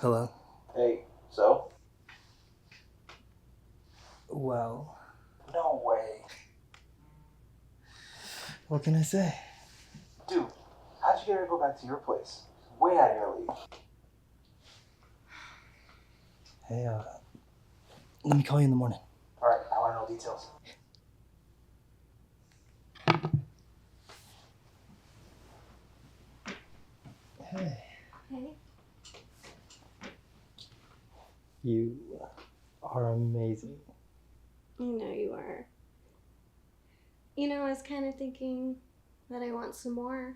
Hello? Hey, so? Well, No way. what can I say? Dude, how'd you get her to go back to your place? Way out of your league. Hey, let me call you in the morning. Alright, I want to know details. Hey. Hey. You are amazing. I know you are. I was kind of thinking that I want some more.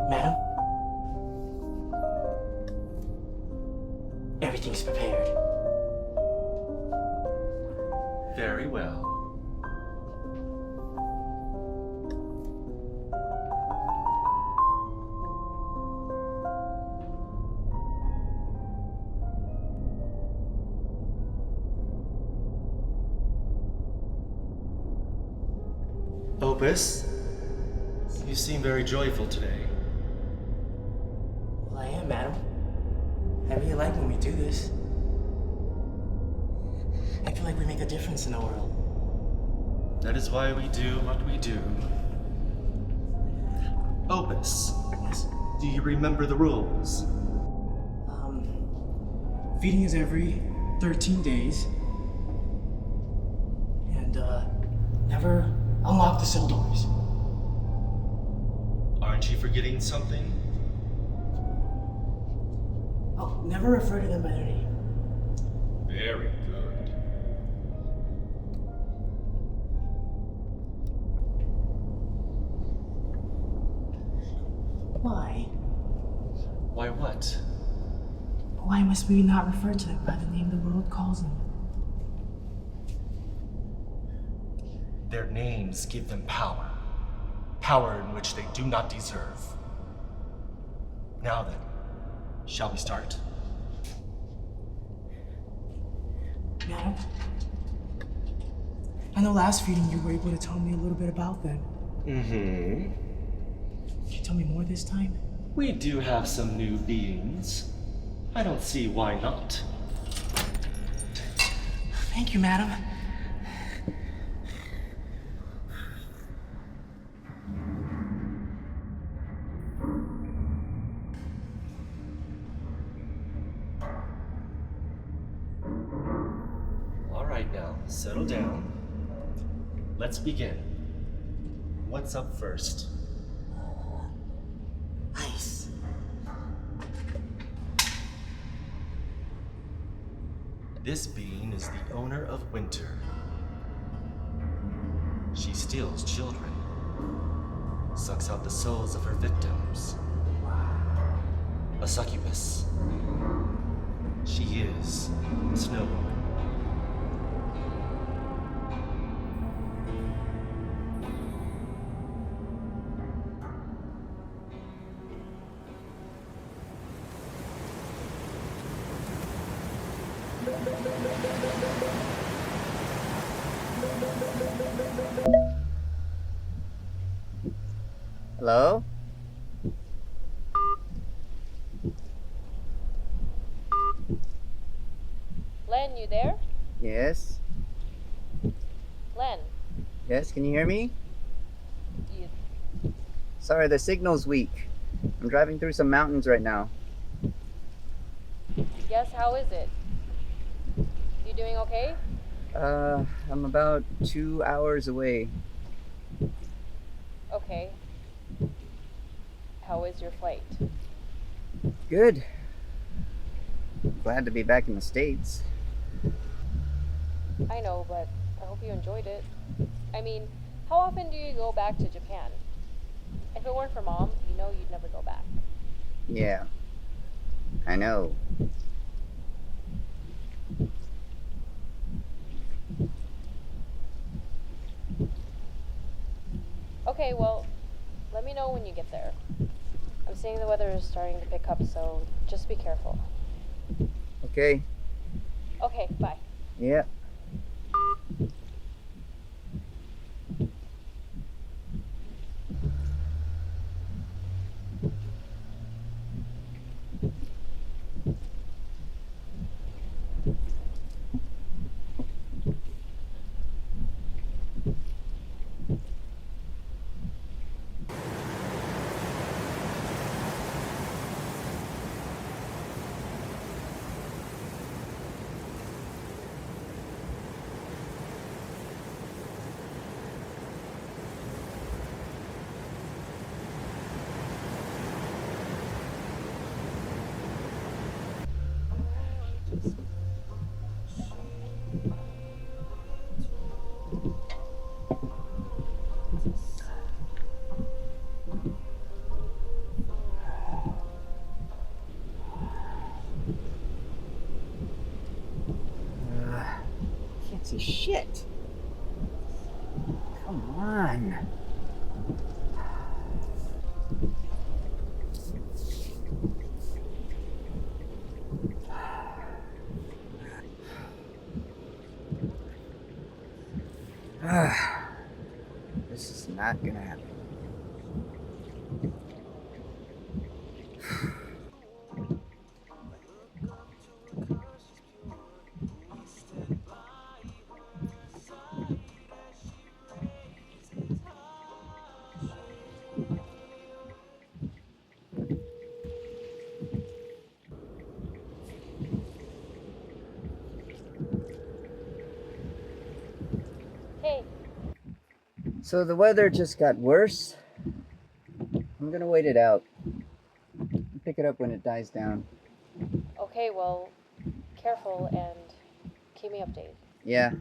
Madam? Everything's prepared. Very well. Opus, you seem very joyful today. Well, I am, madam. I really like when we do this. I feel like we make a difference in the world. That is why we do what we do. Opus, Yes. do you remember the rules? Feeding is every 13 days. And, never unlock the cell doors. Aren't you forgetting something? Oh, never refer to them by their name. Very good. Why? Why what? Why must we not refer to them by the name the world calls them? Their names give them power. Power in which they do not deserve. Now then, shall we start? Madam, I know last feeding you were able to tell me a little bit about them. Mm-hmm. Can you tell me more this time? We do have some new beings. I don't see why not. Thank you, madam. All right now, settle down. Let's begin. What's up first? Ice. This being is the owner of Winter. She steals children, sucks out the souls of her victims. A succubus. She is a snow woman. Hello? Len, you there? Yes? Len, Yes, can you hear me? you Sorry, the signal's weak. I'm driving through some mountains right now. guess how is it? You doing okay? I'm about 2 hours away. Okay. How is your flight? Good. Glad to be back in the States. I know, but I hope you enjoyed it. I mean, how often do you go back to Japan? If it weren't for Mom, you know you'd never go back. Yeah. I know. Okay, well, let me know when you get there. I'm seeing the weather is starting to pick up, so just be careful. Okay. Okay, bye. Yeah. Can't see shit. Come on. This is not gonna happen. So the weather just got worse. I'm gonna wait it out. Pick it up when it dies down. Okay, well, careful and keep me updated. Yeah.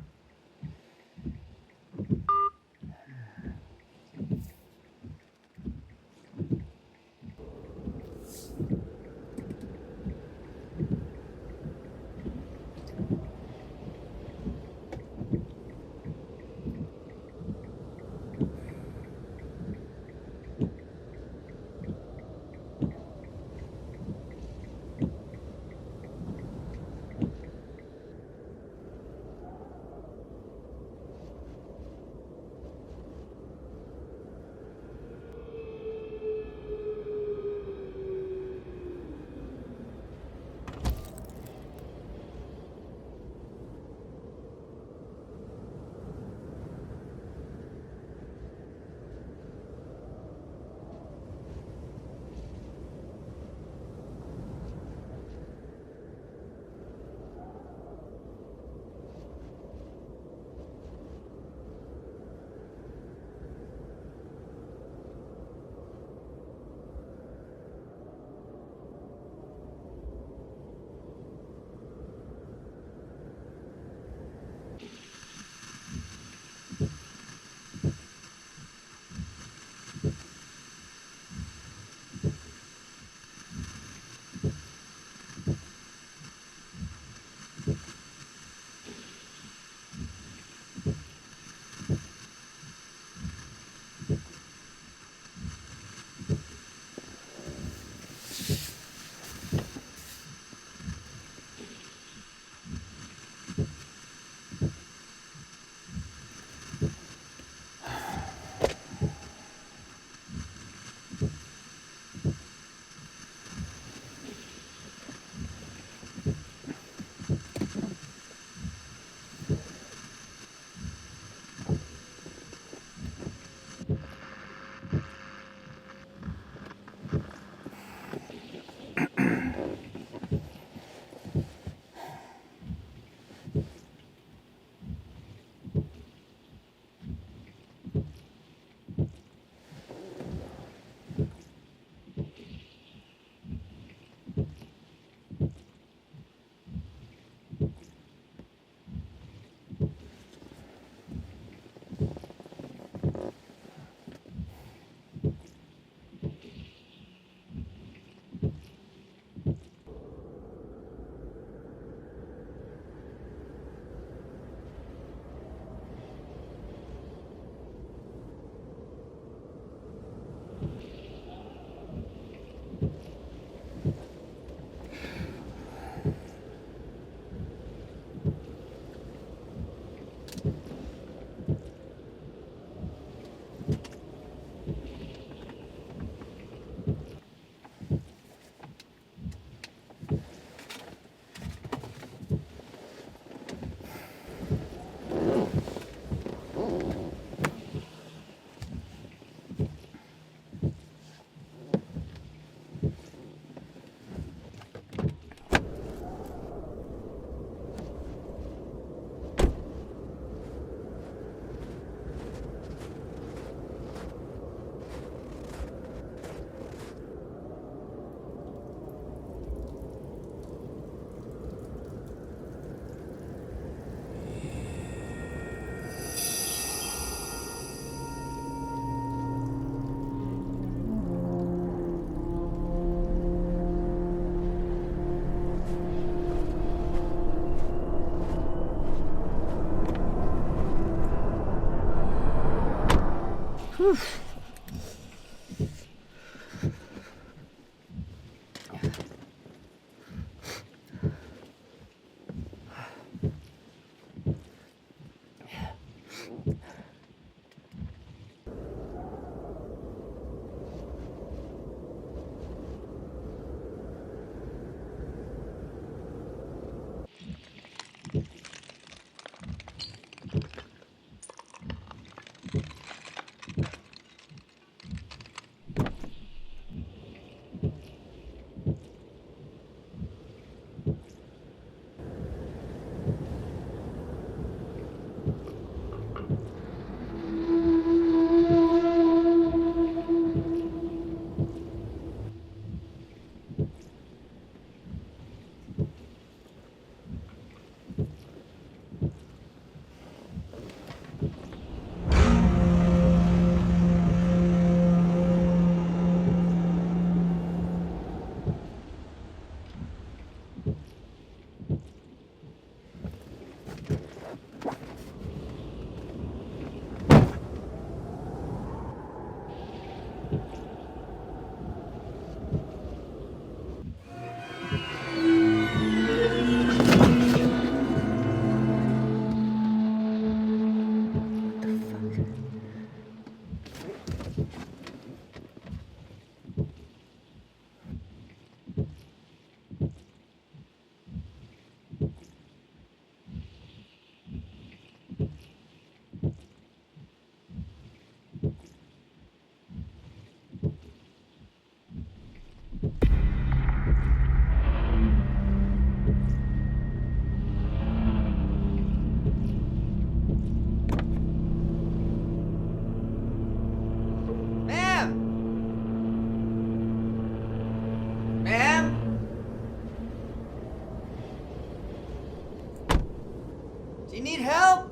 You need help?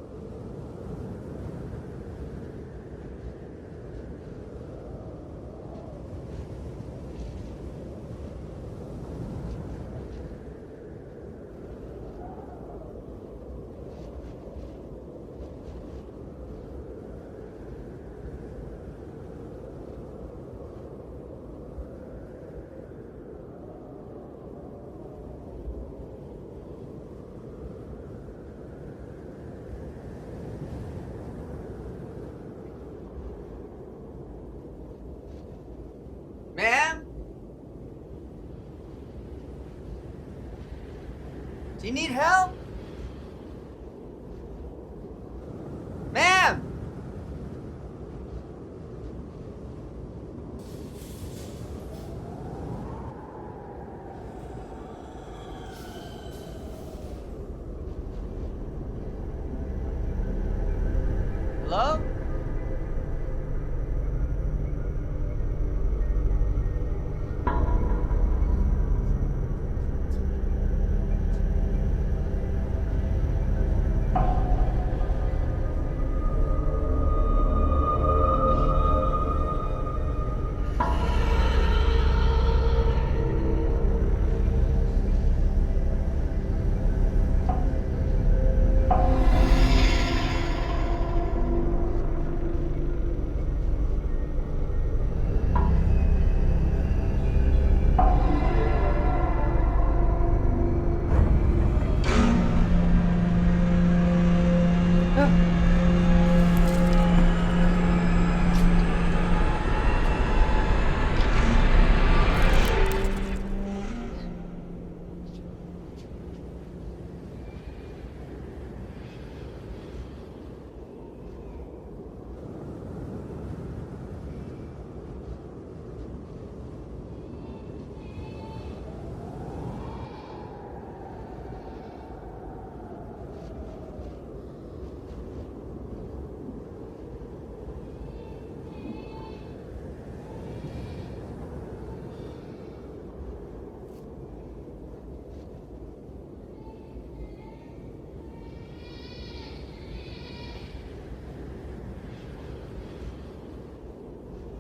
Ma'am? Do you need help? Ma'am! Hello?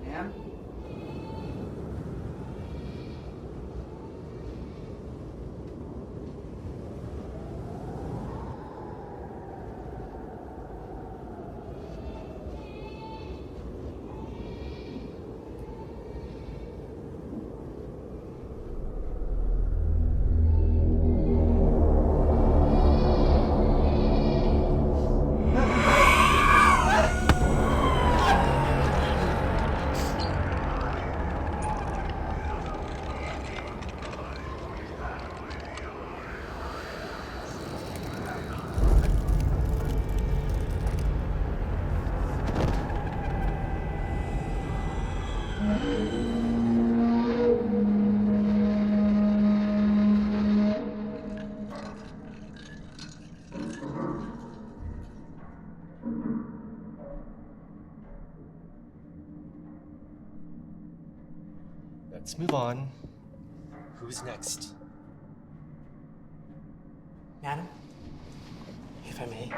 Ma'am? Let's move on. Who's next? Madam, if I may,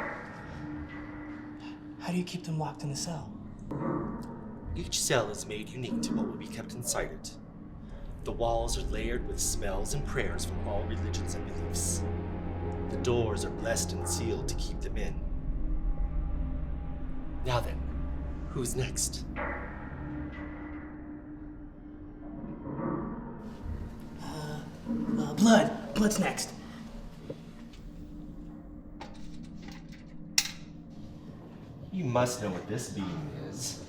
how do you keep them locked in the cell? Each cell is made unique to what will be kept inside it. The walls are layered with smells and prayers from all religions and beliefs. The doors are blessed and sealed to keep them in. Now then, who's next? Blood. Blood's next. You must know what this being is.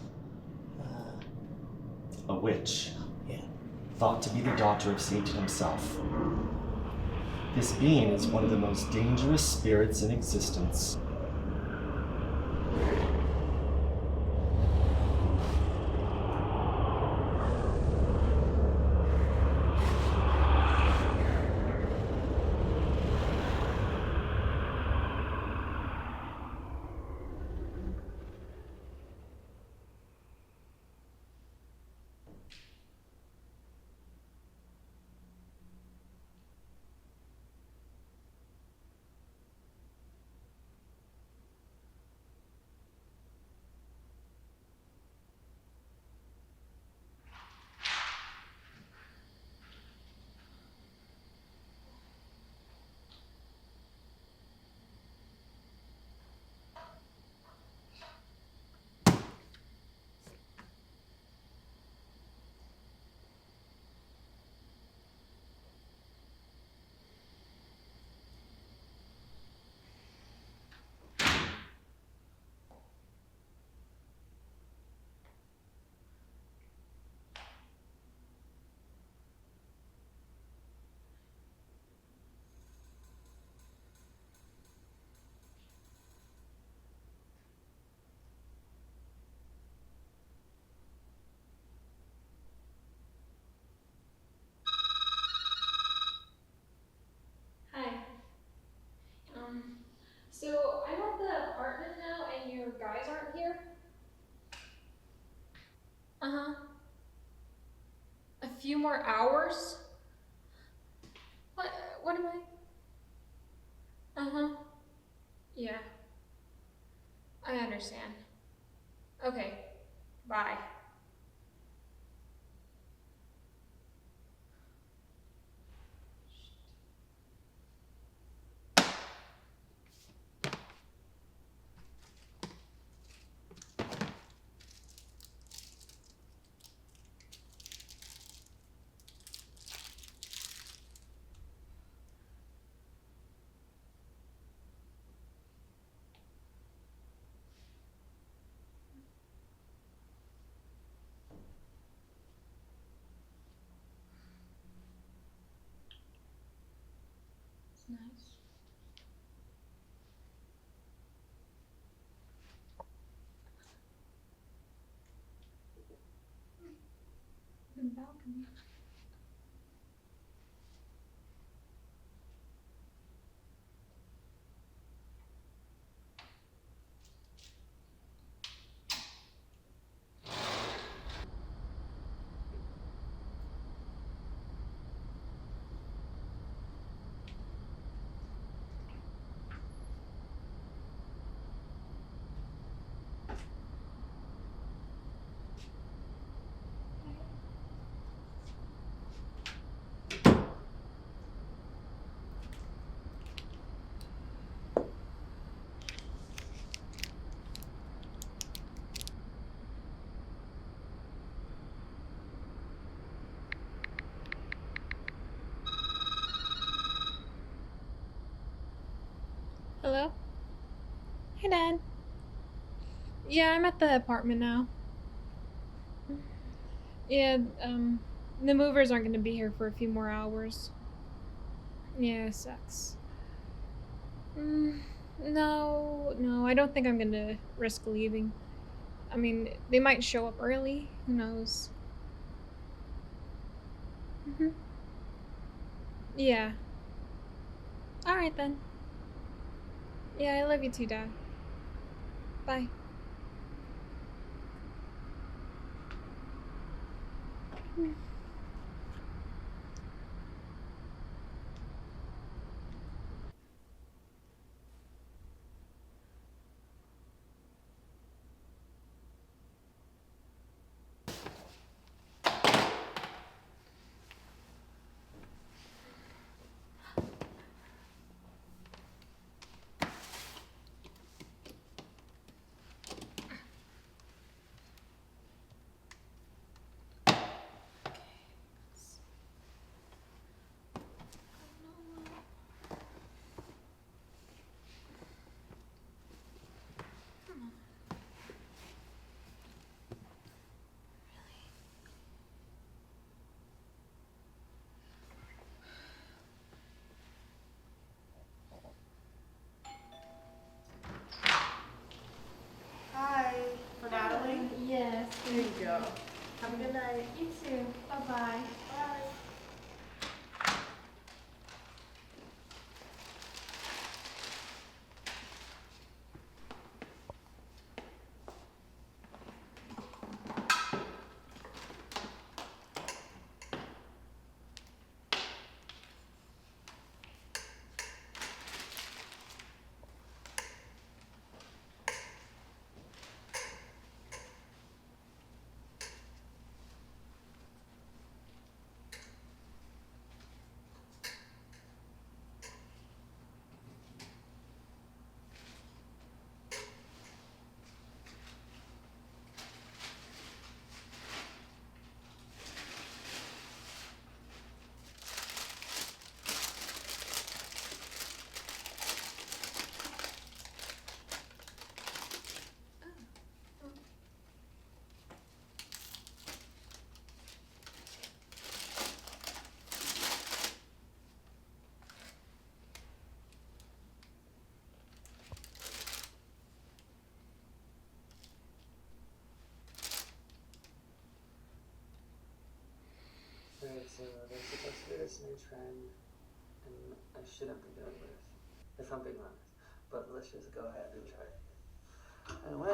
A witch, Yeah. thought to be the daughter of Satan himself. This being is one of the most dangerous spirits in existence. more hours? What am I? Uh-huh. Yeah. I understand. Okay. Bye. It's nice. The balcony. Hello? Hey, Dad. Yeah, I'm at the apartment now. Yeah, the movers aren't gonna be here for a few more hours. Yeah, it sucks. No, I don't think I'm gonna risk leaving. I mean, they might show up early. Who knows? Yeah. Alright then. Yeah, I love you too, Dad. Bye. Hi, for Natalie. Yes. Here you go. Have a good night. You too. Bye-bye. Bye. Right, so there's supposed to be this new trend, and I shouldn't be doing this, if I'm being honest. But let's just go ahead and try it. And 1,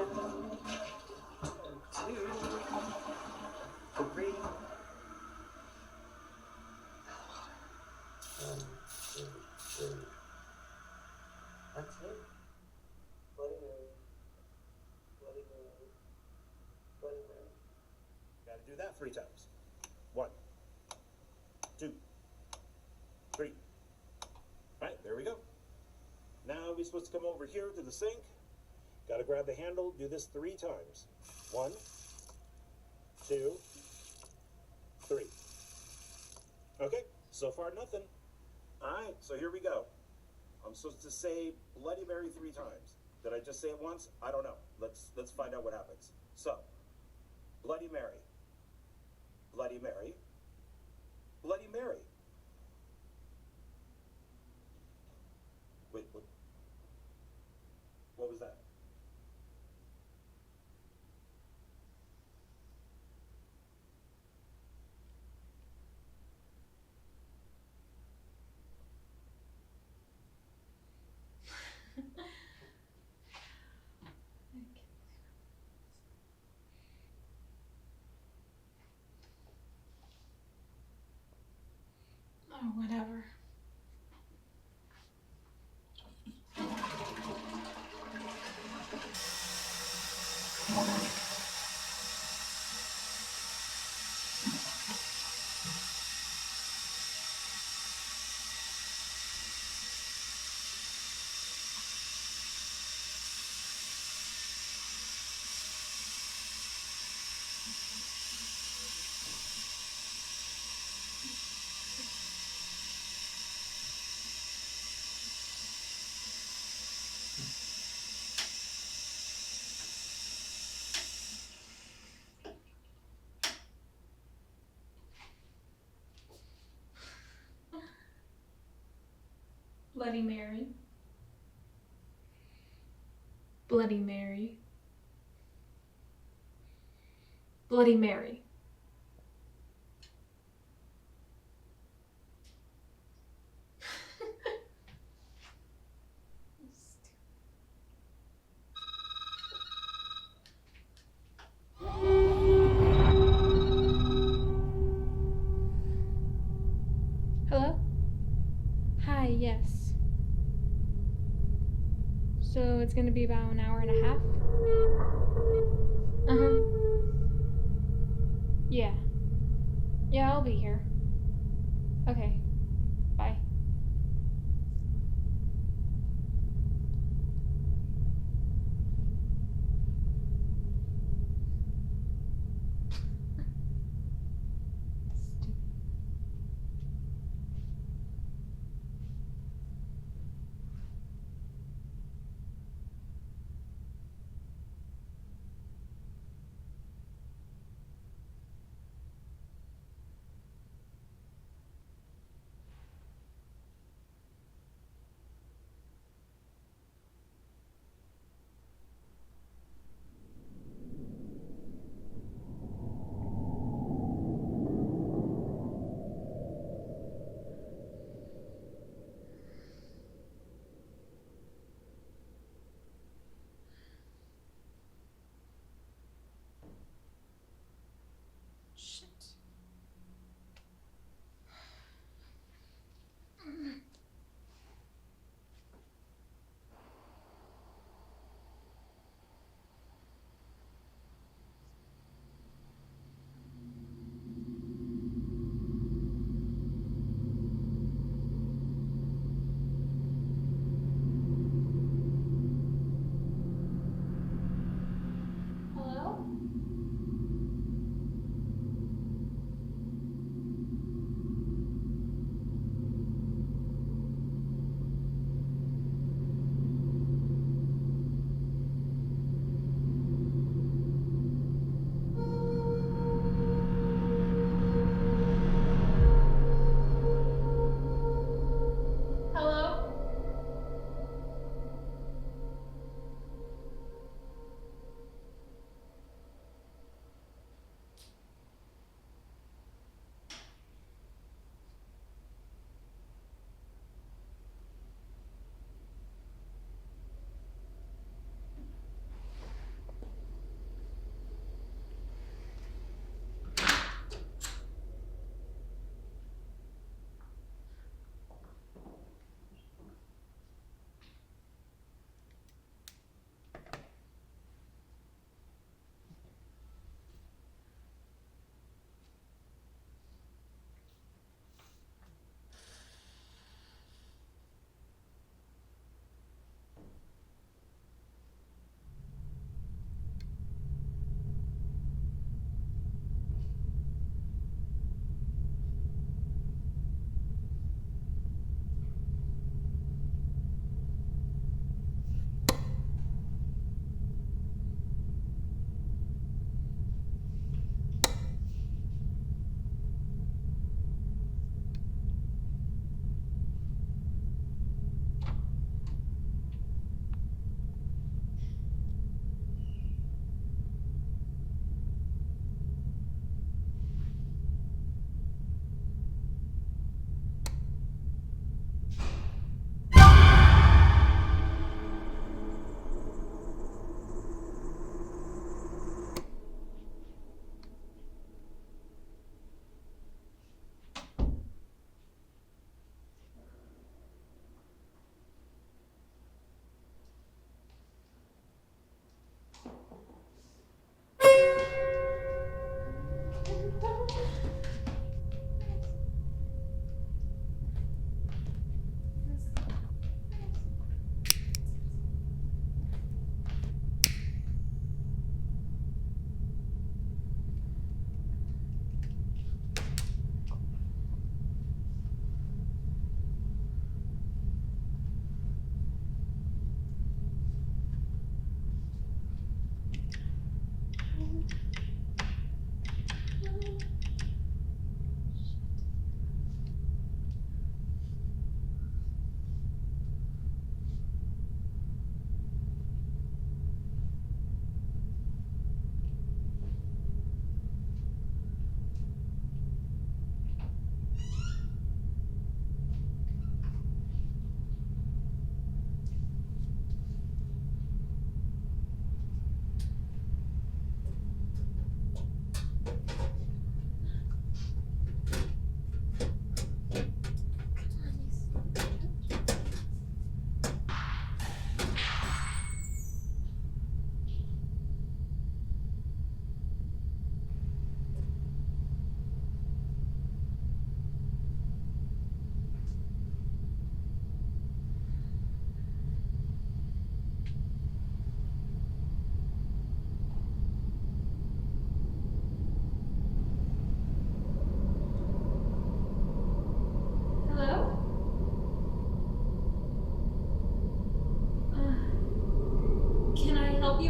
2, 3, 1, 2, 3. That's it. Bloody Mary. Bloody Mary. Bloody Mary. Gotta do that 3 times. 1, 2, 3. Right, there we go. Now we're supposed to come over here to the sink. Gotta grab the handle, do this 3 times. 1, 2, 3. Okay, so far nothing. Alright, so here we go. I'm supposed to say Bloody Mary 3 times. Did I just say it once? I don't know. Let's find out what happens. So, Bloody Mary. Bloody Mary. Bloody Mary. Wait, what was that? Oh, whatever. Bloody Mary. Bloody Mary. Bloody Mary. Hello? Hi, yes. So it's gonna be about an hour and a half? Uh-huh. Yeah. Yeah, I'll be here. Okay. Bye.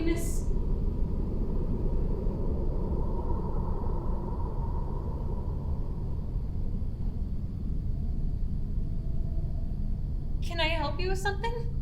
goodness. Can I help you with something?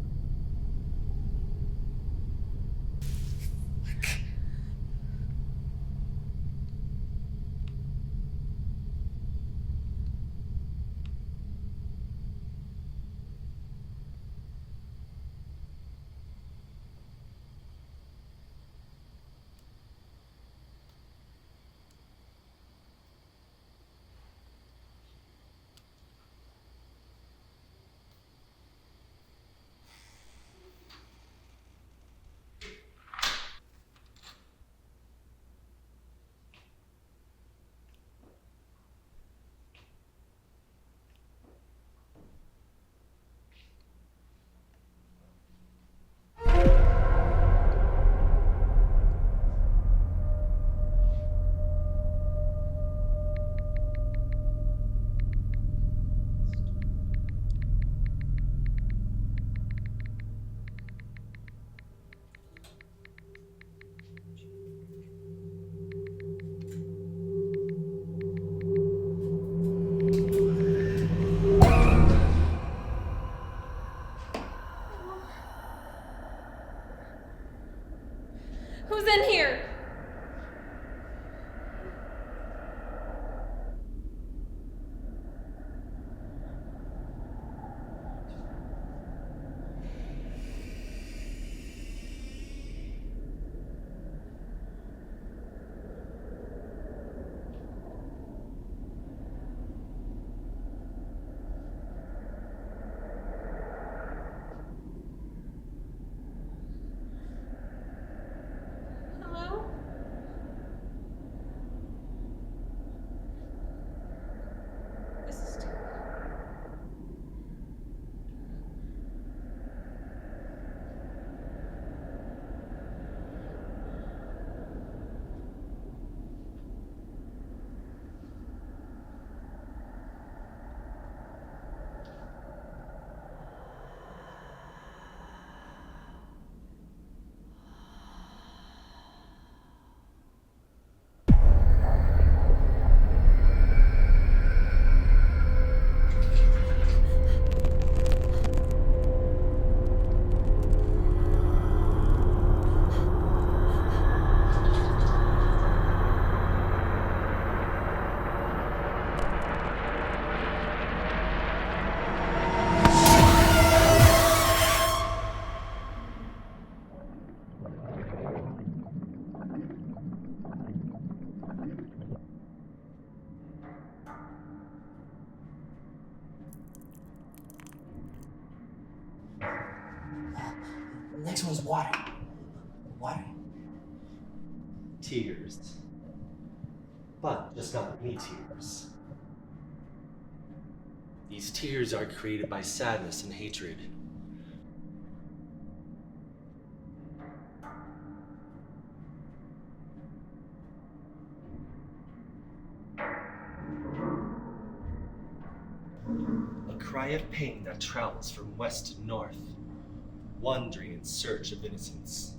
Who's in here? Hello? This is terrible. Next one's water. Water. Tears. But just not any tears. These tears are created by sadness and hatred. A cry of pain that travels from west to north, wandering in search of innocence.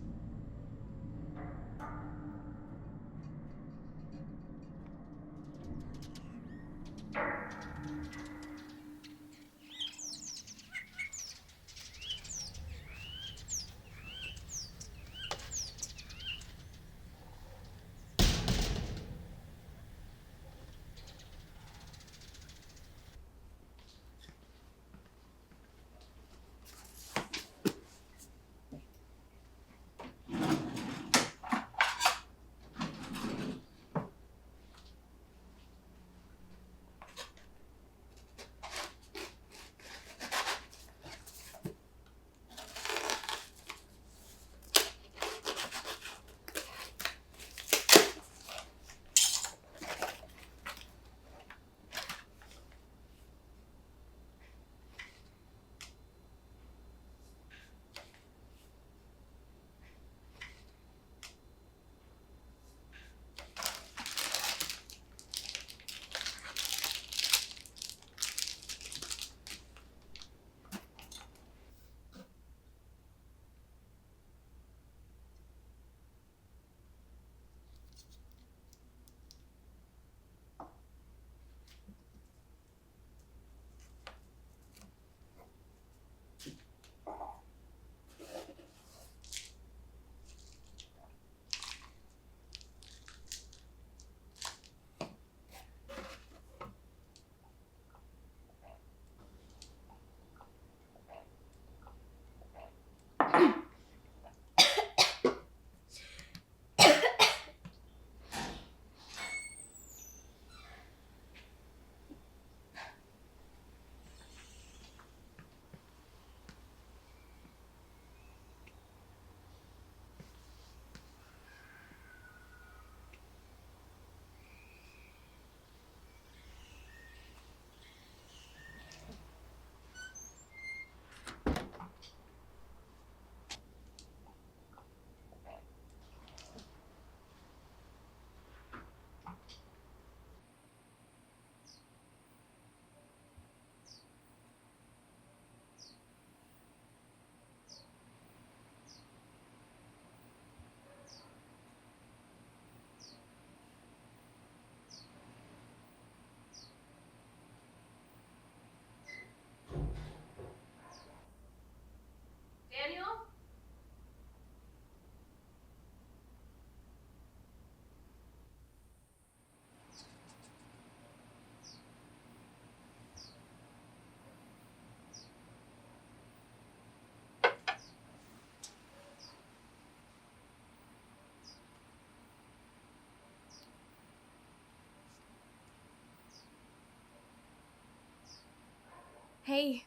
Hey,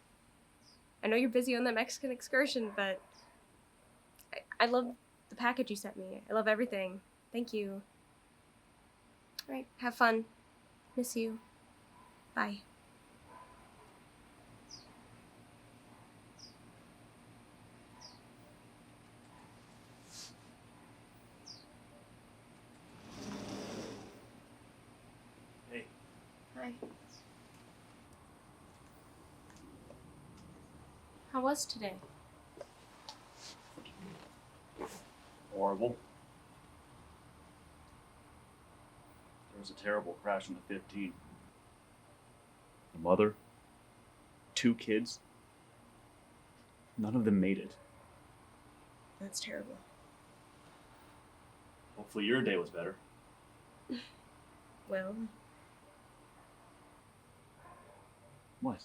I know you're busy on that Mexican excursion, but I love the package you sent me. I love everything. Thank you. All right, have fun. Miss you. Bye. Hey. Hi. How was today? Horrible. There was a terrible crash on the 15. A mother, 2 kids. None of them made it. That's terrible. Hopefully your day was better. Well, What?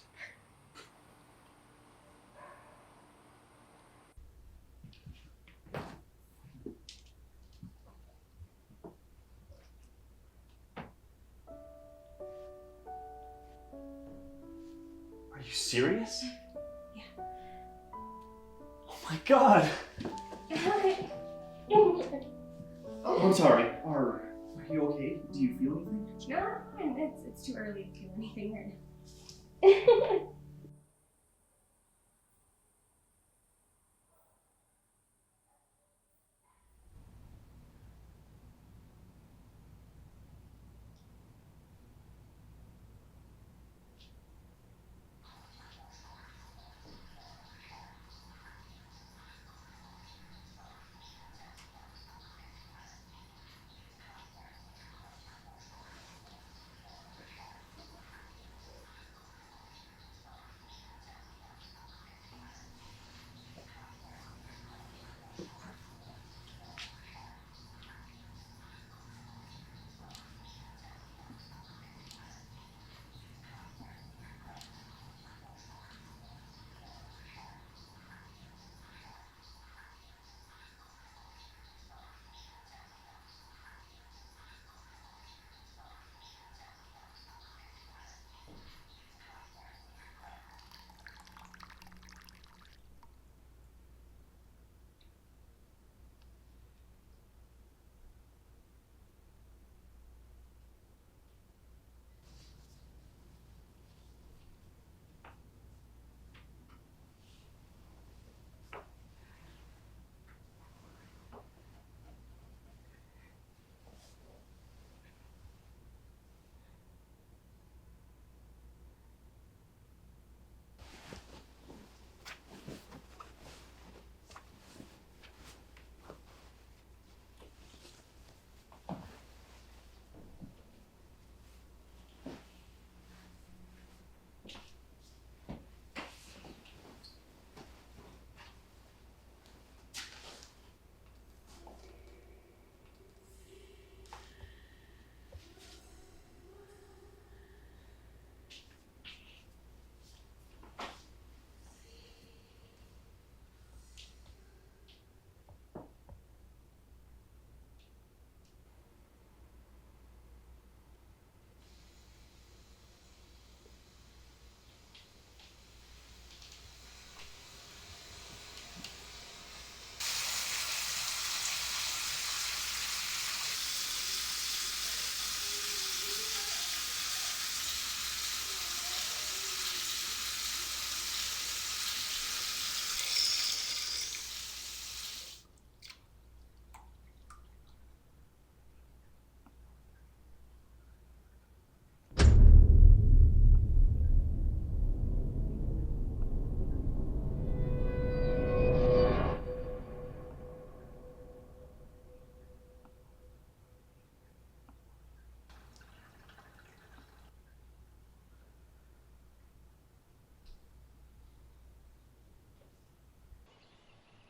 Are you serious? Yeah. Oh my god! I'm sorry. Are you okay? Do you feel anything? No, it's too early to do anything right now.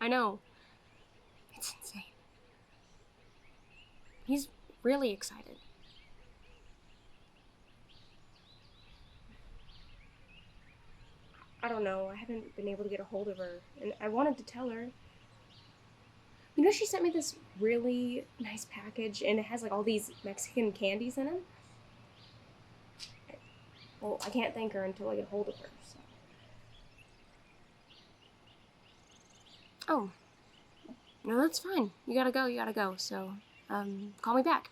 I know. It's insane. He's really excited. I don't know. I haven't been able to get a hold of her, and I wanted to tell her. You know, she sent me this really nice package, and it has like all these Mexican candies in it. Well, I can't thank her until I get a hold of her. So. Oh. No, that's fine. You gotta go. So, call me back.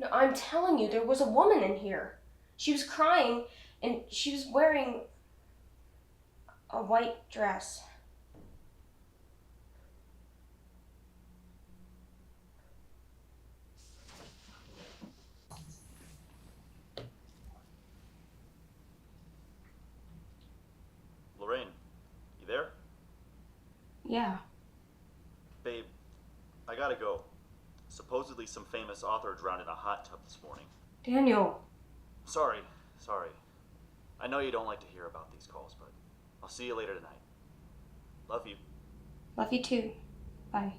No, I'm telling you, there was a woman in here. She was crying, and she was wearing a white dress. Lorraine, you there? Yeah. Babe, I gotta go. Supposedly some famous author drowned in a hot tub this morning. Daniel. Sorry. I know you don't like to hear about these calls, but I'll see you later tonight. Love you. Love you too. Bye.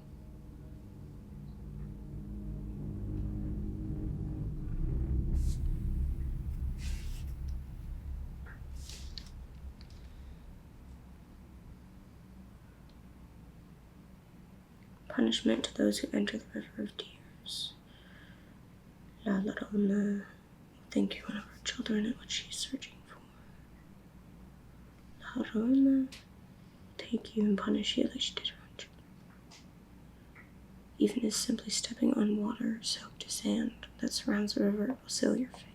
Punishment to those who enter the river of tears. La Llorona, thank you one of our children and what she's searching for. La Llorona, take you and punish you like she did her own children. Even as simply stepping on water soaked to sand that surrounds the river will seal your fate.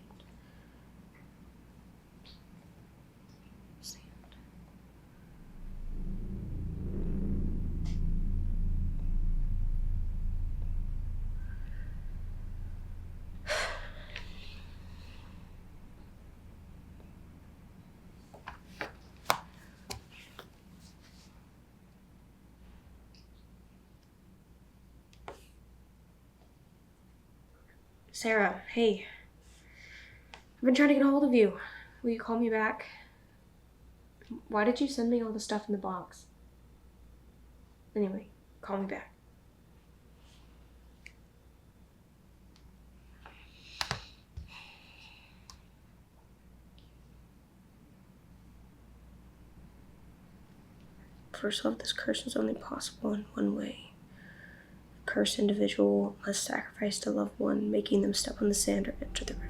Sarah, hey. I've been trying to get a hold of you. Will you call me back? Why did you send me all the stuff in the box? Anyway, call me back. First off, this curse is only possible in one way. The cursed individual must sacrifice a loved one, making them step on the sand or enter the river.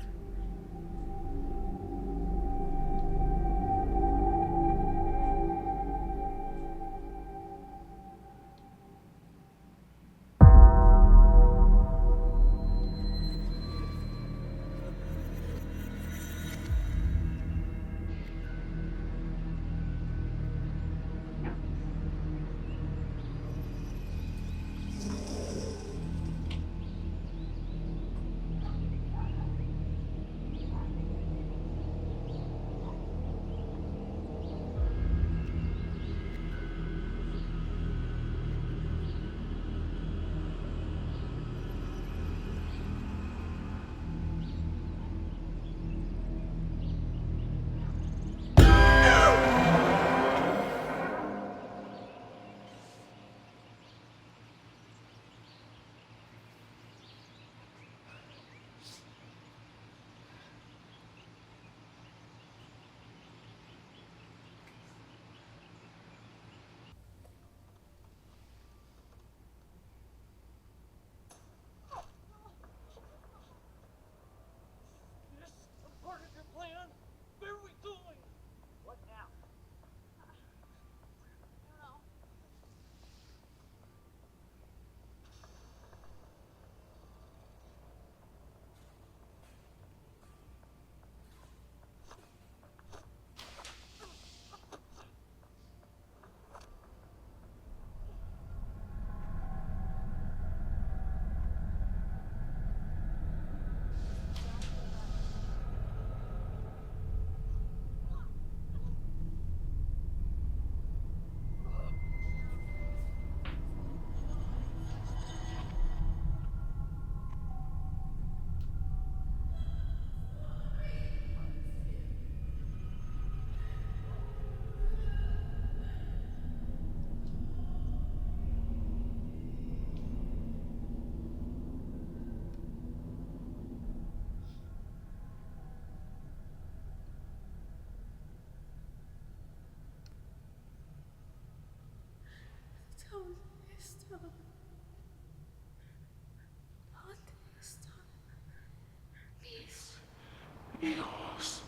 Hijos.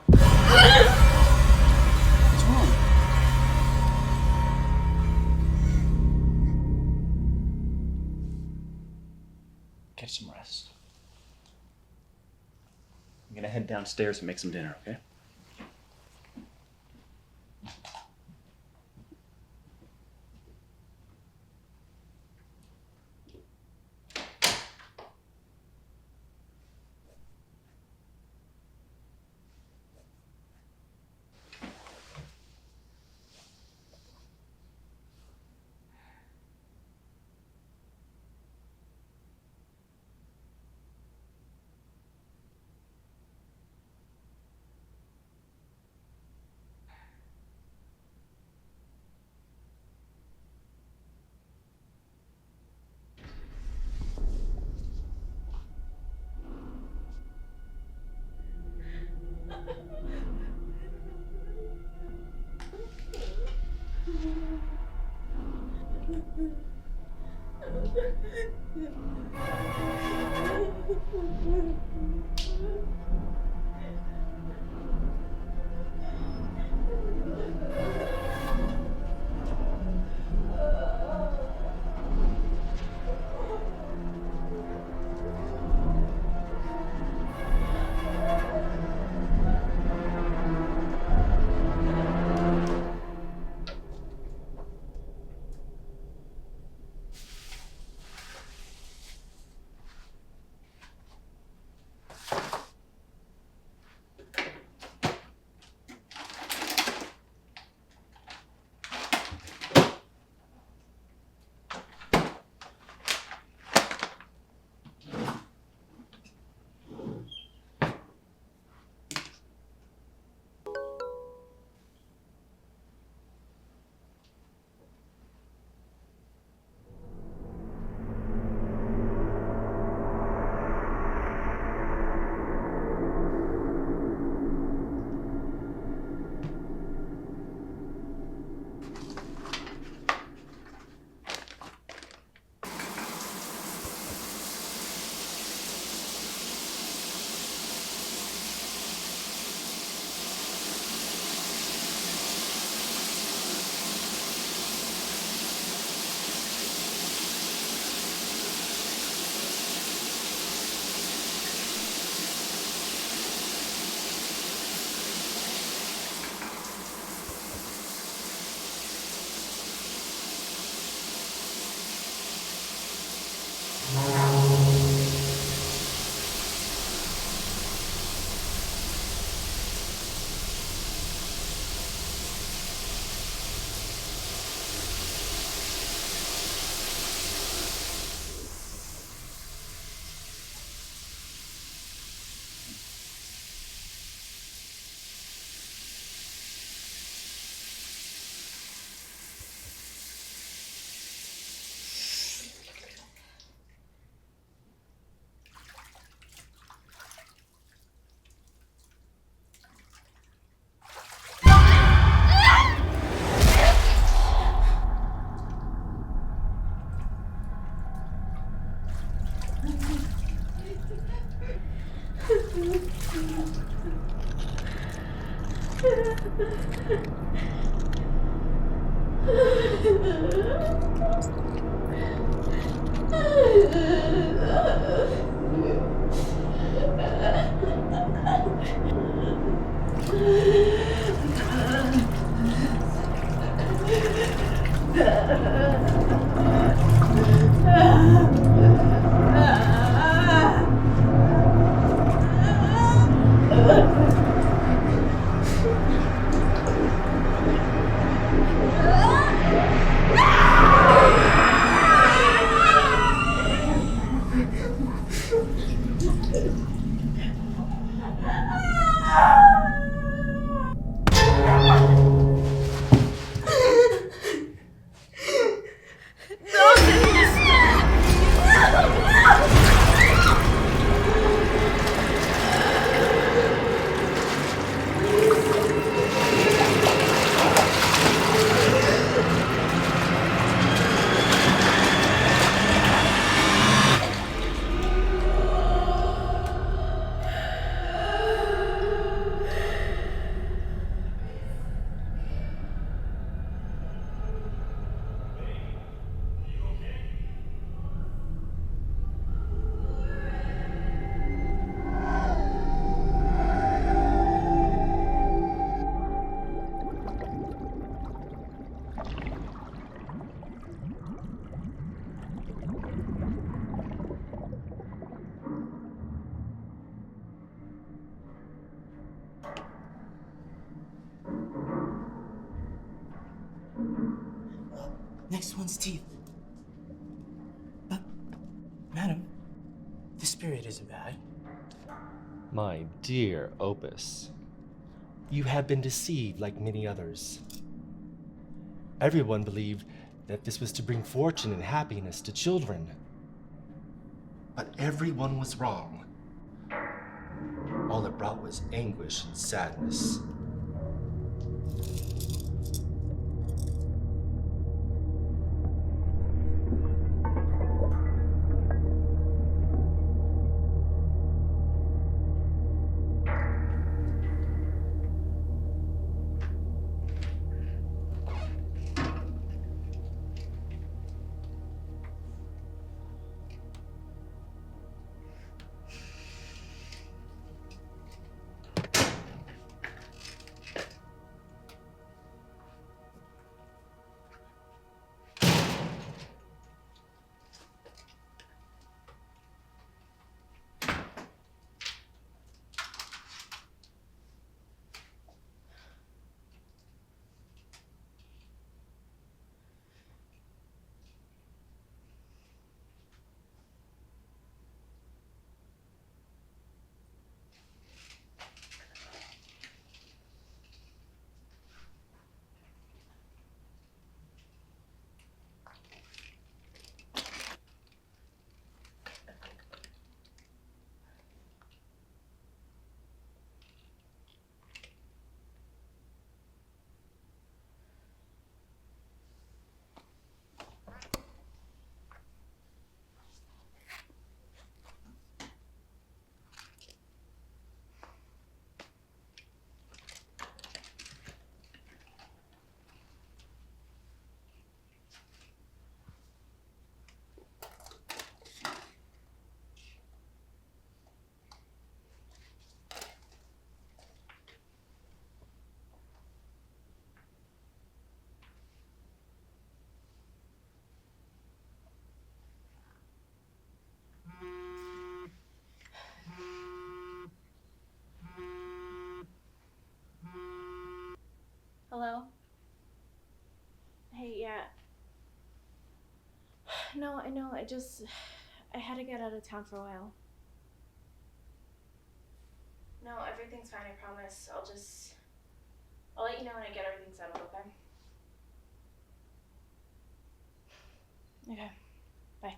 What's wrong? Get some rest. I'm gonna head downstairs and make some dinner, okay? Next one's teeth. But, madam, this period isn't bad. My dear Opus, you have been deceived like many others. Everyone believed that this was to bring fortune and happiness to children. But everyone was wrong. All it brought was anguish and sadness. Hello? Hey, yeah. No, I know, I had to get out of town for a while. No, everything's fine, I promise. I'll let you know when I get everything settled, okay? Okay, bye.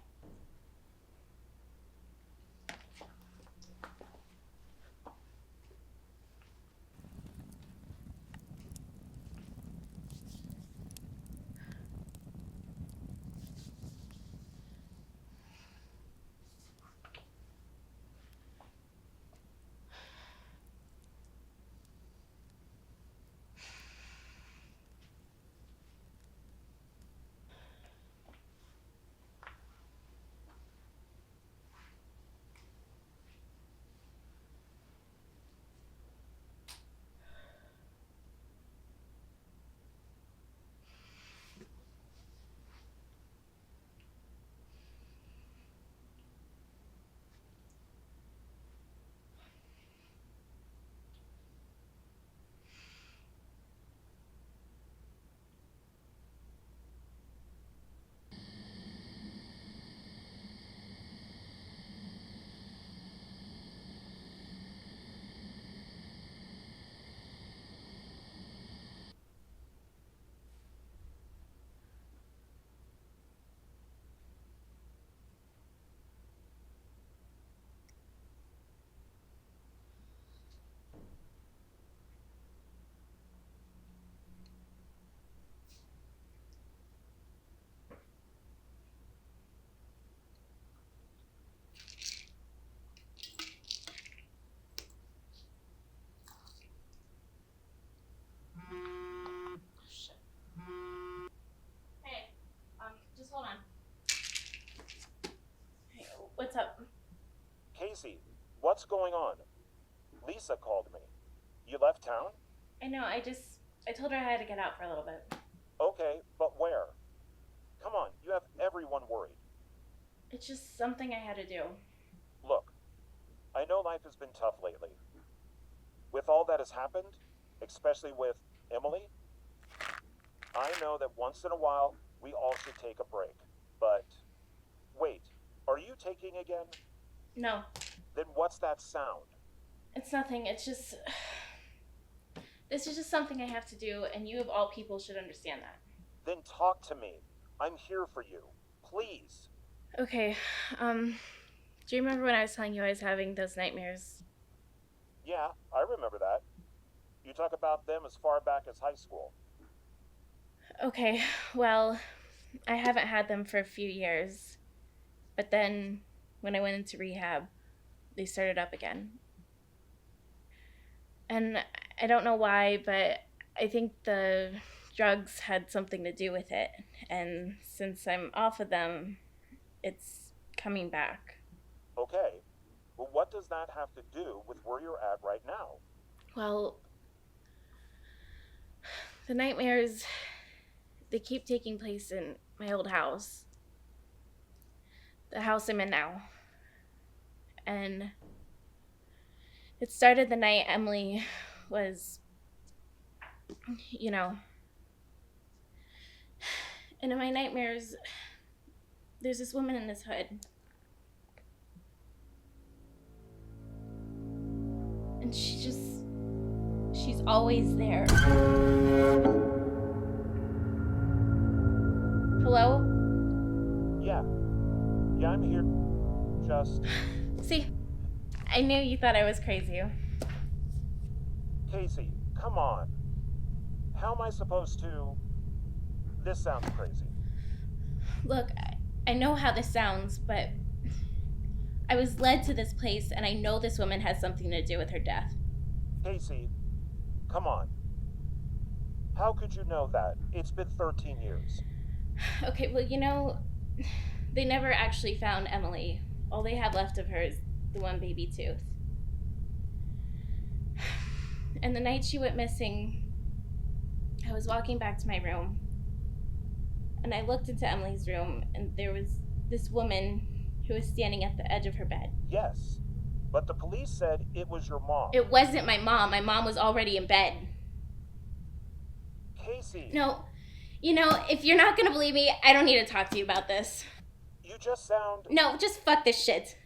Just hold on. Hey, what's up? Casey, what's going on? Lisa called me. You left town? I know, I told her I had to get out for a little bit. Okay, but where? Come on, you have everyone worried. It's just something I had to do. Look, I know life has been tough lately. With all that has happened, especially with Emily, I know that once in a while, we all should take a break. But wait, are you taking again? No, Then what's that sound? it's nothing. It's just. This is just something I have to do, and you of all people should understand that. Then talk to me. I'm here for you. Please. Okay, do you remember when I was telling you I was having those nightmares? Yeah, I remember that. You talk about them as far back as high school. Okay, well, I haven't had them for a few years. But then, when I went into rehab, they started up again. And I don't know why, but I think the drugs had something to do with it. And since I'm off of them, it's coming back. Okay. Well, what does that have to do with where you're at right now? Well, the nightmares, they keep taking place in my old house. The house I'm in now. And it started the night Emily was, you know. And in my nightmares, there's this woman in this hood. And she's always there. Hello? Yeah. Yeah, I'm here. Just... See, I knew you thought I was crazy. Casey, come on. How am I supposed to... This sounds crazy. Look, I know how this sounds, but I was led to this place, and I know this woman has something to do with her death. Casey, come on. How could you know that? It's been 13 years. Okay, well, you know, they never actually found Emily. All they have left of her is the one baby tooth. And the night she went missing, I was walking back to my room, and I looked into Emily's room, and there was this woman who was standing at the edge of her bed. Yes, but the police said it was your mom. It wasn't my mom. My mom was already in bed. Casey! No, you know, if you're not gonna believe me, I don't need to talk to you about this. You just sound... No, just fuck this shit.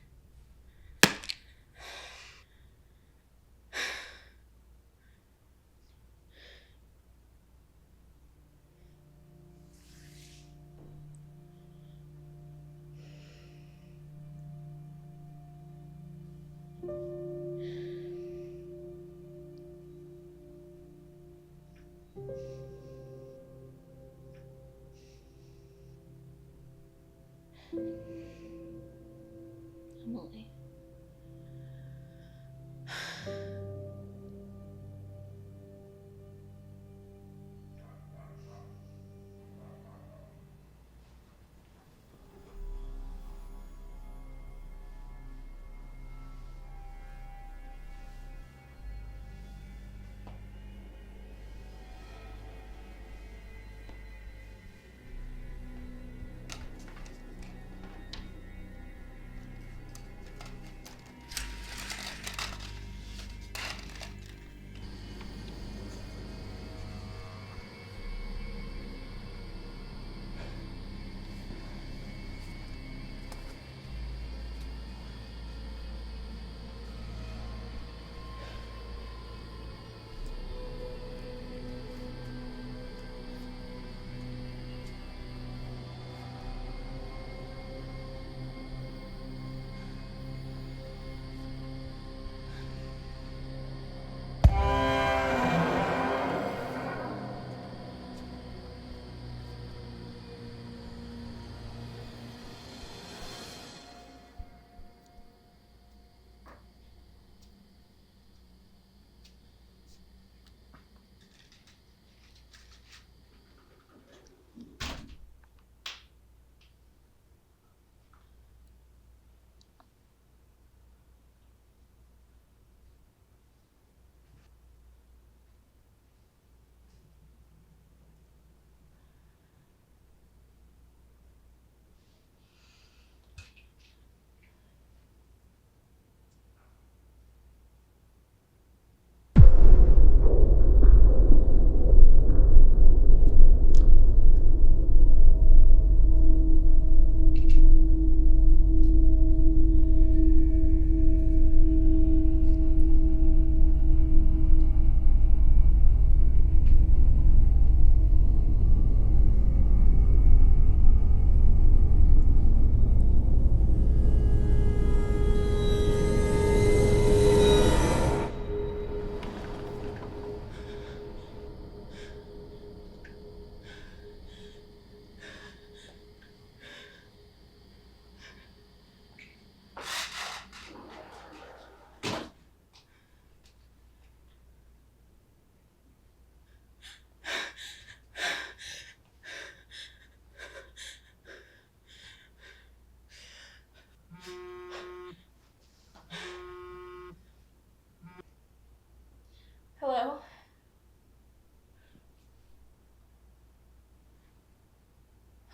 Emily.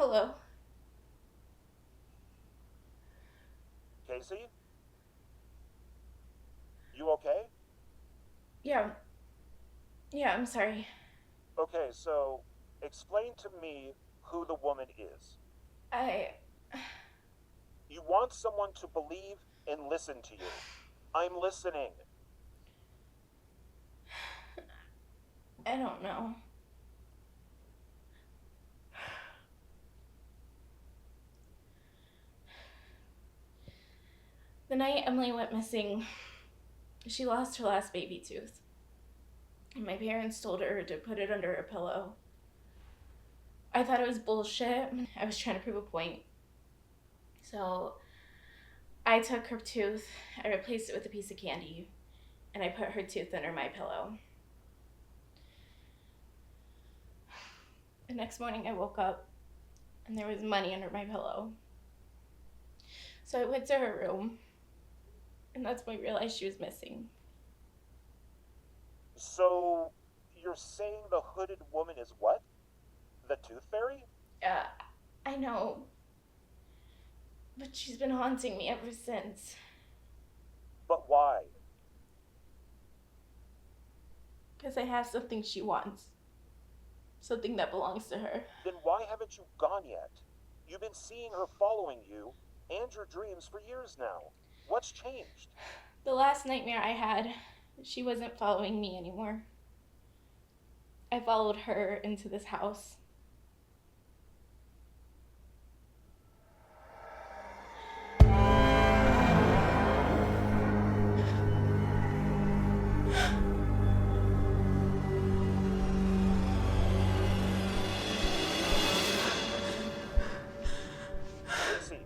Hello. Casey? You okay? Yeah. Yeah, I'm sorry. Okay, so explain to me who the woman is. You want someone to believe and listen to you. I'm listening. I don't know. The night Emily went missing, she lost her last baby tooth. And my parents told her to put it under her pillow. I thought it was bullshit. I was trying to prove a point. So I took her tooth, I replaced it with a piece of candy, and I put her tooth under my pillow. The next morning I woke up and there was money under my pillow. So I went to her room, and that's when I realized she was missing. So you're saying the hooded woman is what? The Tooth Fairy? I know. But she's been haunting me ever since. But why? Because I have something she wants. Something that belongs to her. Then why haven't you gone yet? You've been seeing her following you and your dreams for years now. What's changed? The last nightmare I had, she wasn't following me anymore. I followed her into this house. Casey.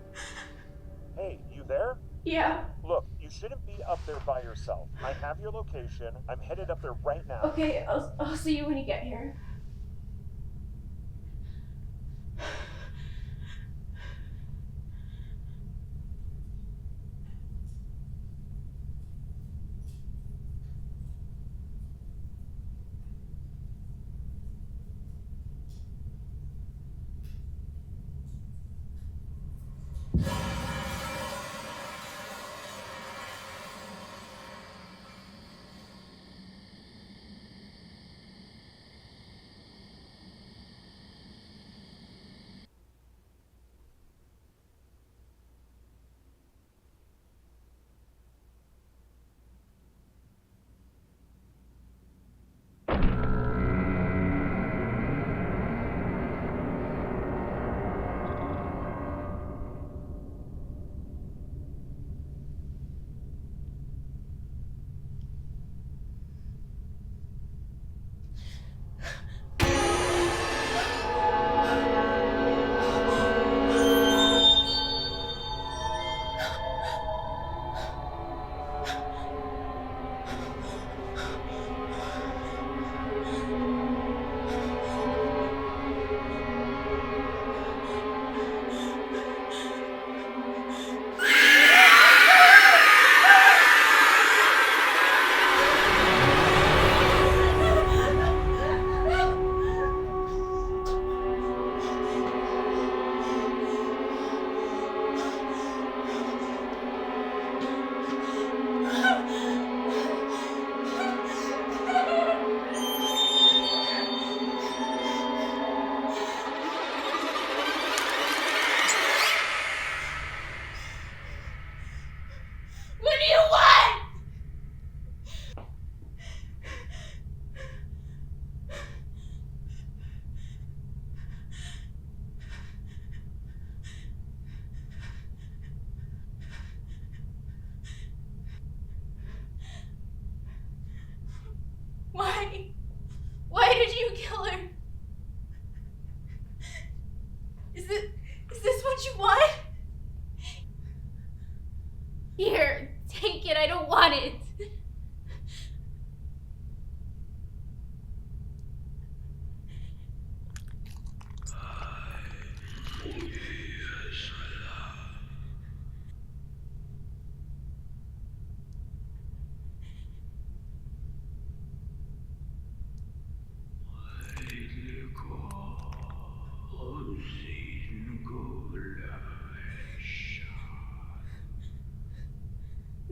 Hey, you there? Yeah. Look, you shouldn't be up there by yourself. I have your location. I'm headed up there right now. Okay, I'll see you when you get here.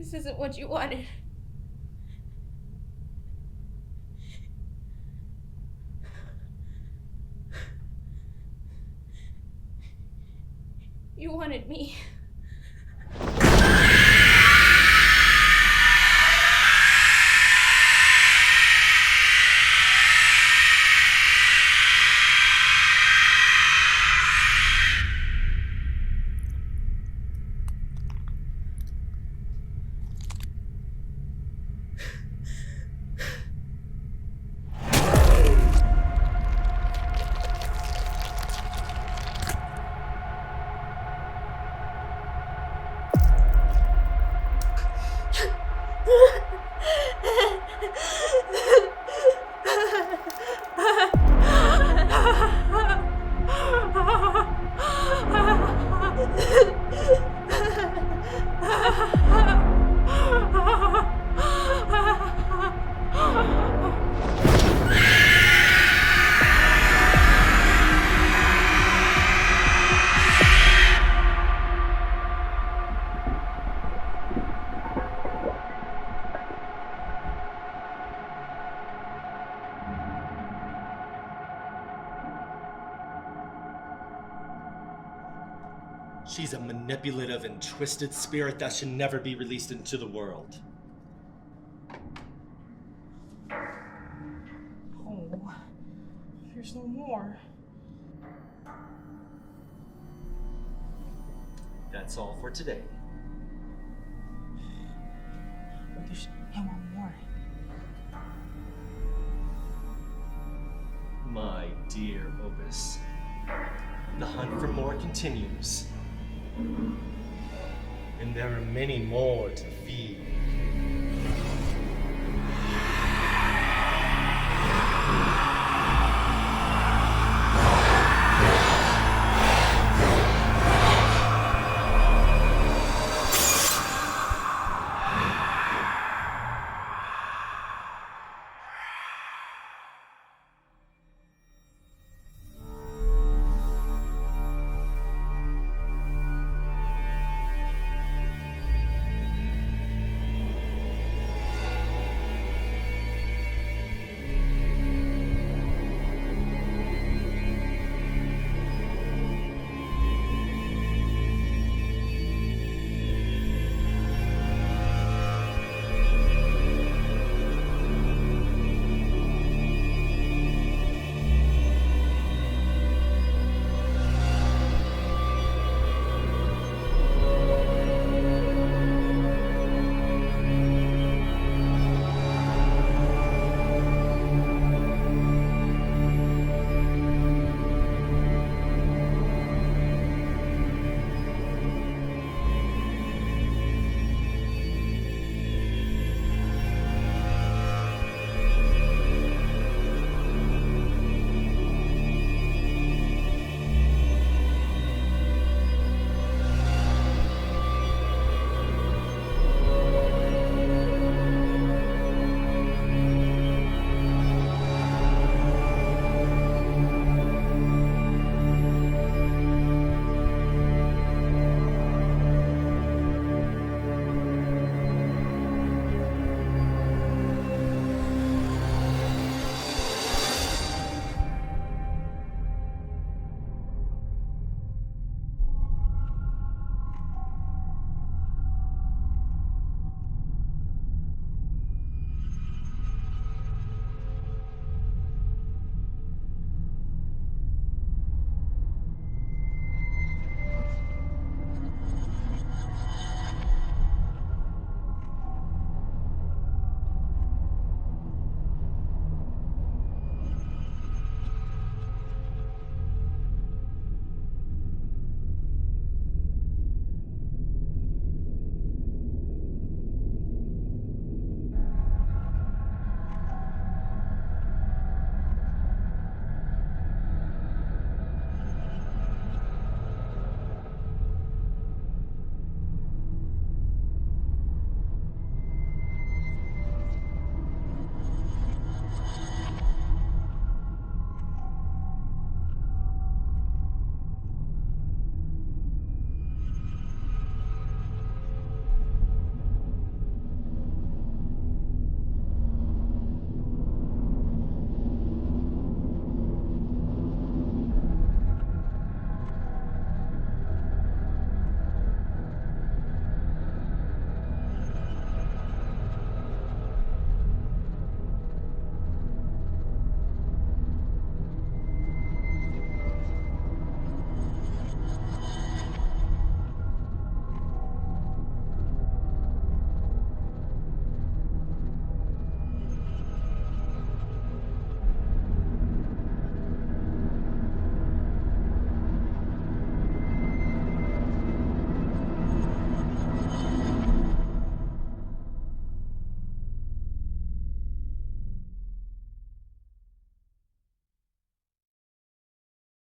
This isn't what you wanted. You wanted me. She's a manipulative and twisted spirit that should never be released into the world. Oh, there's no more. That's all for today. But there's no more. My dear Opus, the hunt for more continues. And there are many more to feed.